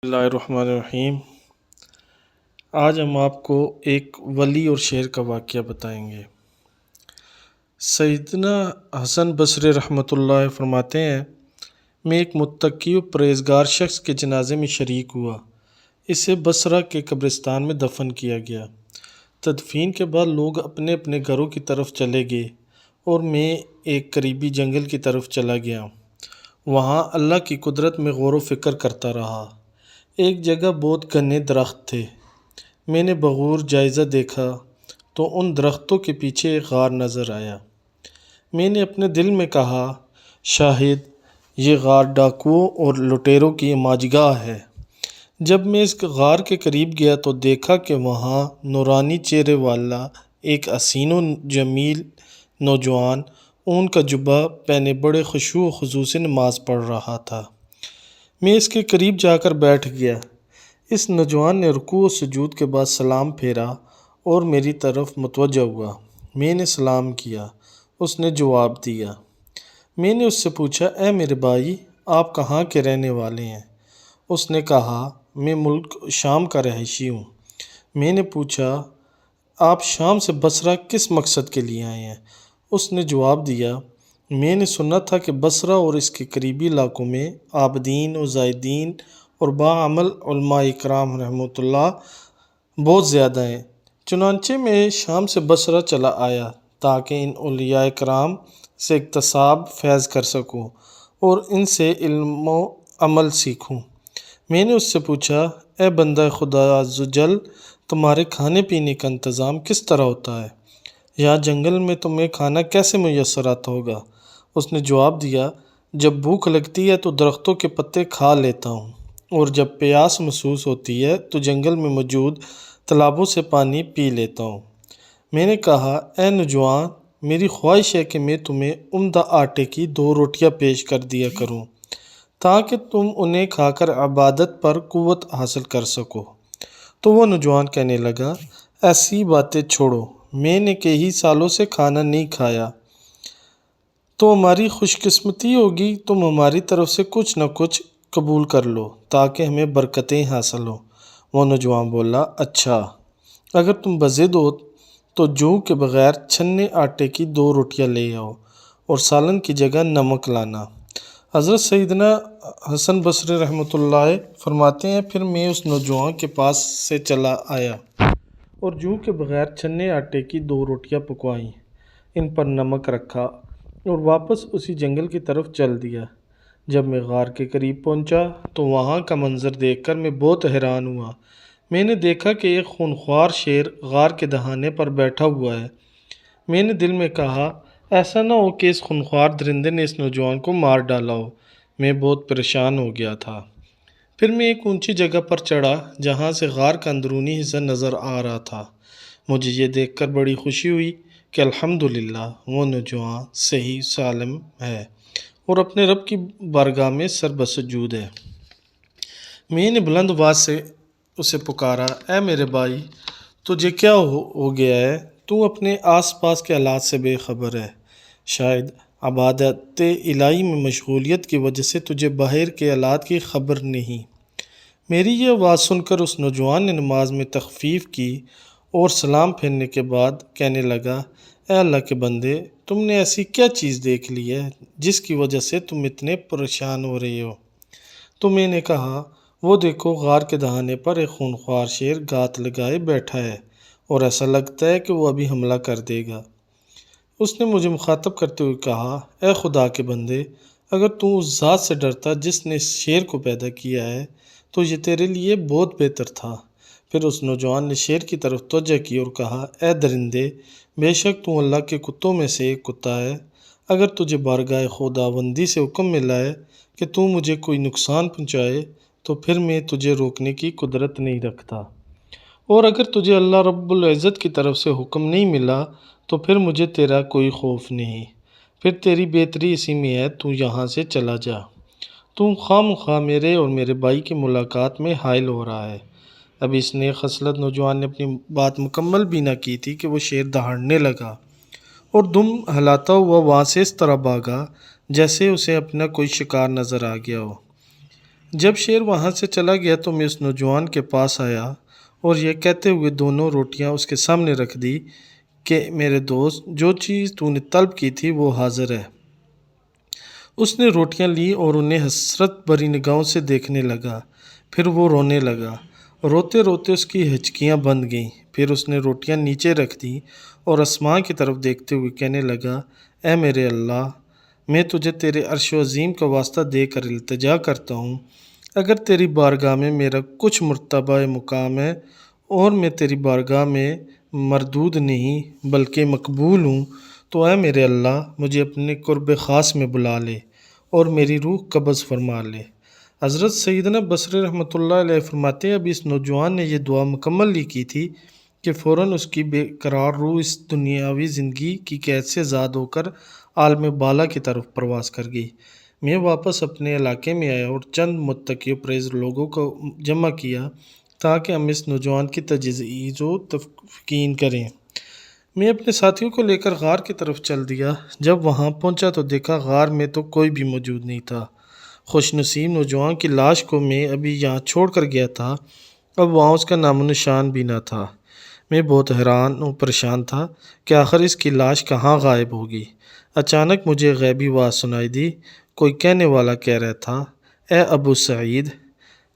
بسم اللہ الرحمن الرحیم۔ آج ہم آپ کو ایک ولی اور شعر کا واقعہ بتائیں گے۔ سیدنا حسن بصری رحمۃ اللہ فرماتے ہیں، میں ایک متقی و پرہیزگار شخص کے جنازے میں شریک ہوا۔ اسے بصرہ کے قبرستان میں دفن کیا گیا۔ تدفین کے بعد لوگ اپنے اپنے گھروں کی طرف چلے گئے اور میں ایک قریبی جنگل کی طرف چلا گیا۔ وہاں اللہ کی قدرت میں غور و فکر کرتا رہا۔ ایک جگہ بہت گھنے درخت تھے۔ میں نے بغور جائزہ دیکھا تو ان درختوں کے پیچھے ایک غار نظر آیا۔ میں نے اپنے دل میں کہا، شاہد یہ غار ڈاکوؤں اور لٹیروں کی ماجگاہ ہے۔ جب میں اس غار کے قریب گیا تو دیکھا کہ وہاں نورانی چہرے والا ایک حسین و جمیل نوجوان اون کا جبہ پہنے بڑے خشوع و خضوع سے نماز پڑھ رہا تھا۔ میں اس کے قریب جا کر بیٹھ گیا۔ اس نوجوان نے رکوع و سجود کے بعد سلام پھیرا اور میری طرف متوجہ ہوا۔ میں نے سلام کیا، اس نے جواب دیا۔ میں نے اس سے پوچھا، اے میرے بھائی، آپ کہاں کے رہنے والے ہیں؟ اس نے کہا، میں ملک شام کا رہائشی ہوں۔ میں نے پوچھا، آپ شام سے بصرہ کس مقصد کے لیے آئے ہیں؟ اس نے جواب دیا، میں نے سنا تھا کہ بصرہ اور اس کے قریبی علاقوں میں عابدین و زاہدین اور باعمل علماء اکرام رحمۃ اللہ بہت زیادہ ہیں۔ چنانچہ میں شام سے بصرہ چلا آیا تاکہ ان اولیاء کرام سے اکتساب فیض کر سکوں اور ان سے علم و عمل سیکھوں۔ میں نے اس سے پوچھا، اے بندہ خدا عز و جل، تمہارے کھانے پینے کا انتظام کس طرح ہوتا ہے؟ یہاں جنگل میں تمہیں کھانا کیسے میسر آتا ہوگا؟ اس نے جواب دیا، جب بھوک لگتی ہے تو درختوں کے پتے کھا لیتا ہوں، اور جب پیاس محسوس ہوتی ہے تو جنگل میں موجود تالابوں سے پانی پی لیتا ہوں۔ میں نے کہا، اے نوجوان، میری خواہش ہے کہ میں تمہیں عمدہ آٹے کی 2 روٹیاں پیش کر دیا کروں تاکہ تم انہیں کھا کر عبادت پر قوت حاصل کر سکو۔ تو وہ نوجوان کہنے لگا، ایسی باتیں چھوڑو، میں نے کئی سالوں سے کھانا نہیں کھایا۔ تو ہماری خوش قسمتی ہوگی، تم ہماری طرف سے کچھ نہ کچھ قبول کر لو تاکہ ہمیں برکتیں حاصل ہوں۔ وہ نوجوان بولا، اچھا، اگر تم بضد ہو تو جوں کے بغیر چھنے آٹے کی 2 روٹیاں لے آؤ اور سالن کی جگہ نمک لانا۔ حضرت سیدنا حسن بصری رحمۃ اللہ فرماتے ہیں، پھر میں اس نوجوان کے پاس سے چلا آیا اور جوں کے بغیر چھنے آٹے کی 2 روٹیاں پکوائیں، ان پر نمک رکھا اور واپس اسی جنگل کی طرف چل دیا۔ جب میں غار کے قریب پہنچا تو وہاں کا منظر دیکھ کر میں بہت حیران ہوا۔ میں نے دیکھا کہ ایک خونخوار شیر غار کے دہانے پر بیٹھا ہوا ہے۔ میں نے دل میں کہا، ایسا نہ ہو کہ اس خونخوار درندے نے اس نوجوان کو مار ڈالا ہو۔ میں بہت پریشان ہو گیا تھا۔ پھر میں ایک اونچی جگہ پر چڑھا جہاں سے غار کا اندرونی حصہ نظر آ رہا تھا۔ مجھے یہ دیکھ کر بڑی خوشی ہوئی کہ الحمدللہ وہ نوجوان صحیح سالم ہے اور اپنے رب کی بارگاہ میں سر بسجود ہے۔ میں نے بلند آواز سے اسے پکارا، اے میرے بھائی، تجھے کیا ہو گیا ہے؟ تو اپنے آس پاس کے حالات سے بے خبر ہے۔ شاید عبادت الہی میں مشغولیت کی وجہ سے تجھے باہر کے حالات کی خبر نہیں۔ میری یہ آواز سن کر اس نوجوان نے نماز میں تخفیف کی اور سلام پھیرنے کے بعد کہنے لگا، اے اللہ کے بندے، تم نے ایسی کیا چیز دیکھ لی ہے جس کی وجہ سے تم اتنے پریشان ہو رہے ہو؟ تو میں نے کہا، وہ دیکھو، غار کے دہانے پر ایک خونخوار شیر گھات لگائے بیٹھا ہے اور ایسا لگتا ہے کہ وہ ابھی حملہ کر دے گا۔ اس نے مجھے مخاطب کرتے ہوئے کہا، اے خدا کے بندے، اگر تو اس ذات سے ڈرتا جس نے اس شیر کو پیدا کیا ہے تو یہ تیرے لیے بہت بہتر تھا۔ پھر اس نوجوان نے شیر کی طرف توجہ کی اور کہا، اے درندے، بے شک تو اللہ کے کتوں میں سے ایک کتا ہے۔ اگر تجھے بارگاہ خداوندی سے حکم ملا ہے کہ تو مجھے کوئی نقصان پہنچائے تو پھر میں تجھے روکنے کی قدرت نہیں رکھتا، اور اگر تجھے اللہ رب العزت کی طرف سے حکم نہیں ملا تو پھر مجھے تیرا کوئی خوف نہیں۔ پھر تیری بہتری اسی میں ہے، تو یہاں سے چلا جا۔ تو خواہ مخواہ میرے اور میرے بھائی کی ملاقات میں حائل ہو رہا ہے۔ اب اس نے خصلت نوجوان نے اپنی بات مکمل بھی نہ کی تھی کہ وہ شیر دہاڑنے لگا اور دم ہلاتا ہوا وہاں سے اس طرح بھاگا جیسے اسے اپنا کوئی شکار نظر آ گیا ہو۔ جب شیر وہاں سے چلا گیا تو میں اس نوجوان کے پاس آیا اور یہ کہتے ہوئے دونوں روٹیاں اس کے سامنے رکھ دی کہ میرے دوست، جو چیز تو نے طلب کی تھی وہ حاضر ہے۔ اس نے روٹیاں لی اور انہیں حسرت بھری نگاہوں سے دیکھنے لگا، پھر وہ رونے لگا۔ روتے روتے اس کی ہچکیاں بند گئیں، پھر اس نے روٹیاں نیچے رکھ دیں اور آسمان کی طرف دیکھتے ہوئے کہنے لگا، اے میرے اللہ، میں تجھے تیرے عرش عظیم کا واسطہ دے کر التجا کرتا ہوں، اگر تیری بارگاہ میں میرا کچھ مرتبہ مقام ہے اور میں تیری بارگاہ میں مردود نہیں بلکہ مقبول ہوں، تو اے میرے اللہ مجھے اپنے قرب خاص میں بلا لے اور میری روح قبض فرما لے۔ حضرت سیدنا بصری رحمۃ اللہ علیہ فرماتے ہیں، اب اس نوجوان نے یہ دعا مکمل ہی کی تھی کہ فوراً اس کی بے قرار روح اس دنیاوی زندگی کی قید سے آزاد ہو کر عالم بالا کی طرف پرواز کر گئی۔ میں واپس اپنے علاقے میں آیا اور چند متقی و پرہیز لوگوں کو جمع کیا تاکہ ہم اس نوجوان کی تجہیز و تفکین کریں۔ میں اپنے ساتھیوں کو لے کر غار کی طرف چل دیا۔ جب وہاں پہنچا تو دیکھا غار میں تو کوئی بھی موجود نہیں تھا۔ خوش نصیب نوجوان کی لاش کو میں ابھی یہاں چھوڑ کر گیا تھا، اب وہاں اس کا نام و نشان بھی نہ تھا۔ میں بہت حیران و پریشان تھا کہ آخر اس کی لاش کہاں غائب ہوگی۔ اچانک مجھے غیبی آواز سنائی دی، کوئی کہنے والا کہہ رہا تھا، اے ابو سعید۔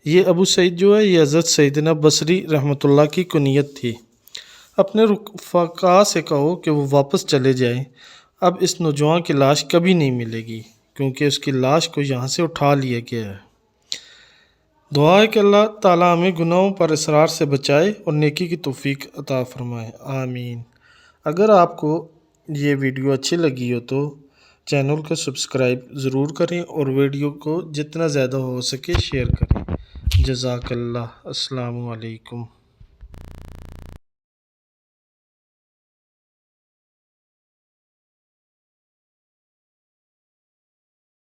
یہ ابو سعید جو ہے یہ حضرت سیدنا بصری رحمۃ اللہ کی کنیت تھی۔ اپنے رفقا سے کہو کہ وہ واپس چلے جائیں، اب اس نوجوان کی لاش کبھی نہیں ملے گی کیونکہ اس کی لاش کو یہاں سے اٹھا لیا گیا ہے۔ دعا ہے کہ اللہ تعالیٰ ہمیں گناہوں پر اصرار سے بچائے اور نیکی کی توفیق عطا فرمائے، آمین۔ اگر آپ کو یہ ویڈیو اچھی لگی ہو تو چینل کو سبسکرائب ضرور کریں اور ویڈیو کو جتنا زیادہ ہو سکے شیئر کریں۔ جزاک اللہ۔ السلام علیکم۔